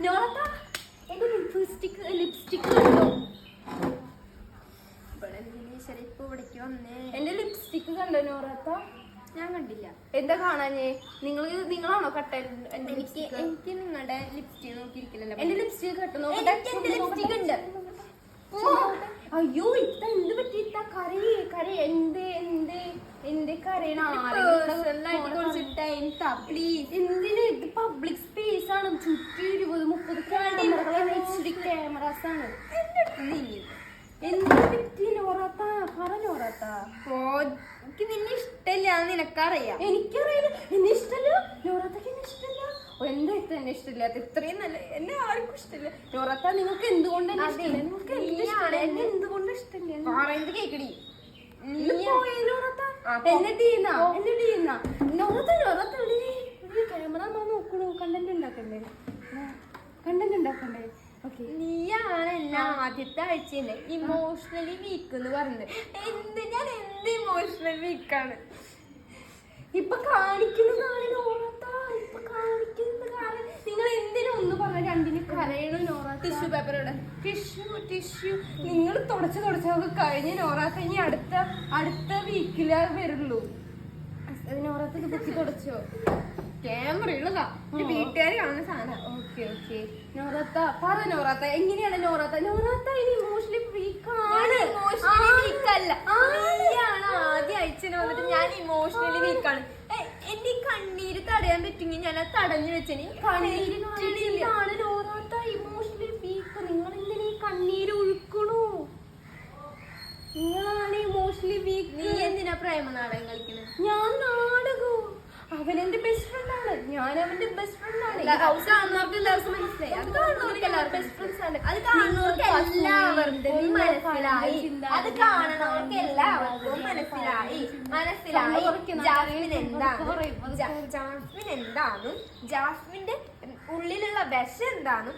നോറത്ത എന്റെ ലിപ്സ്റ്റിക് കണ്ടോ? ഇപ്പൊ ഇവിടേക്ക് വന്നേ. എന്റെ ലിപ്സ്റ്റിക് കണ്ടോ നോറത്ത? ഞാൻ കണ്ടില്ല. എന്താ കാണാഞ്ഞേ? നിങ്ങളാണോ കട്ട? എനിക്ക് നിങ്ങളുടെ ലിപ്സ്റ്റിക് നോക്കിയിരിക്കില്ലല്ലോ. എന്റെ ലിപ്സ്റ്റിക് കട്ട നോക്കട്ടെ. ലിപ്സ്റ്റിക് ഉണ്ട്. അയ്യോ ഇത്ത എന്ത് പറ്റി? ഇത്ത കരയെ എന്റെ കരയണ എന്തിന്? ഇത് പബ്ലിക് സ്പേസ് ആണ്. ചുറ്റും 20-30 ക്യാമറാസ് ആണ്. എന്തിനെ പറ്റി നോറാത്ത? പറ നോറാത്ത. എനിക്ക് നിന്നെ ഇഷ്ടല്ല, നിനക്കറിയാം. എനിക്കറിയില്ല. എന്നെ ഇഷ്ടല്ല നോറാത്തക്ക്. എന്നെ ഇഷ്ടല്ല. എന്താ ഇത്ര എന്നെ ഇഷ്ടമില്ലാത്ത? ഇത്രയും നല്ല എന്നെ ആർക്കും ഇഷ്ടമില്ല നോറാത്ത. നിങ്ങൾക്ക് എന്തുകൊണ്ട് എന്നെ എന്തുകൊണ്ട് ഇഷ്ടമില്ല പറയുന്നത് കേക്കടി. ക്യാമറ നോക്കണു. കണ്ടന്റ് ഉണ്ടാക്കണ്ടേ? നീയാണ് എന്നെ ആദ്യത്തെ ആഴ്ചയിലെ ഇമോഷണലി വീക്ക് എന്ന് പറഞ്ഞത്. ഞാൻ എന്ത് ഇമോഷണൽ വീക്കാണ് ഇപ്പൊ കാണിക്കുന്നതാണ് നോറാത്ത. നിങ്ങൾ എന്തിനും ഒന്ന് പറഞ്ഞ രണ്ടിന് കരയണു നോറാത്ത. ടിഷ്യൂ പേപ്പറോടെ ടിഷ്യൂ നിങ്ങൾ തുടച്ചൊക്കെ കഴിഞ്ഞ് നോറാത്ത. ഇനി അടുത്ത വീക്കിലേ വരുള്ളൂ. നോറാത്ത ഇത് പൊക്കി തുടച്ചോ? ക്യാമറ ഉള്ളതാ, വീട്ടുകാർ കാണുന്ന സാധനം. ഓക്കെ നോറാത്ത പറ നോറാത്ത. എങ്ങനെയാണ് നോറാത്ത? ഇനി ഇമോഷണലി വീക്കാണ്. വീക്കല്ല, നീയാണ് ആദ്യ ആഴ്ച വന്നിട്ട് ഞാൻ ഇമോഷണലി വീക്കാണ്. എന്റെ കണ്ണീര് തടയാൻ പറ്റുമെങ്കിൽ ഞാൻ അത് തടഞ്ഞു വെച്ചേ. കണ്ണീരാണ് നോറാത്ത ഇമോഷണലി വീക്ക്. നിങ്ങൾ എന്തിനാ ഈ കണ്ണീര് ഒഴുക്കണു? നിങ്ങളാണ് ഇമോഷണലി വീക്ക്. നീ എന്തിനാ പ്രേമ നാടകം കളിക്കുന്നത്? ഞാൻ നാടകവും. അവനെന്റെ ബെസ്റ്റ് ഫ്രണ്ട് ആണ്. ഞാൻ അവന്റെ ബെസ്റ്റ് ഫ്രണ്ട് ആണ്. അത് കാണുന്നവർക്ക് എല്ലാവർക്കും മനസ്സിലായി. അത് കാണുന്നവർക്ക് എല്ലാവർക്കും മനസ്സിലായി. അത് കാണുന്നവർക്ക് എല്ലാവർക്കും മനസ്സിലായി. ജാസ്മിൻ എന്താന്നും ജാസ്മിന്റെ ഉള്ളിലുള്ള വിഷം എന്താന്നും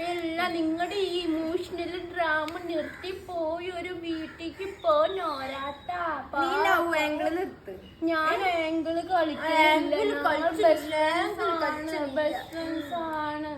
എല്ലാം നിങ്ങളുടെ ഈ ഇമോഷണൽ ഡ്രാമ നിർത്തി പോയി ഒരു വീട്ടിലേക്ക് പോ നോറാത്ത. ഞാൻ ആംഗിള് കളിക്കില്ല. ബെസ്റ്റ് ഫ്രണ്ട്സ് ആണ്.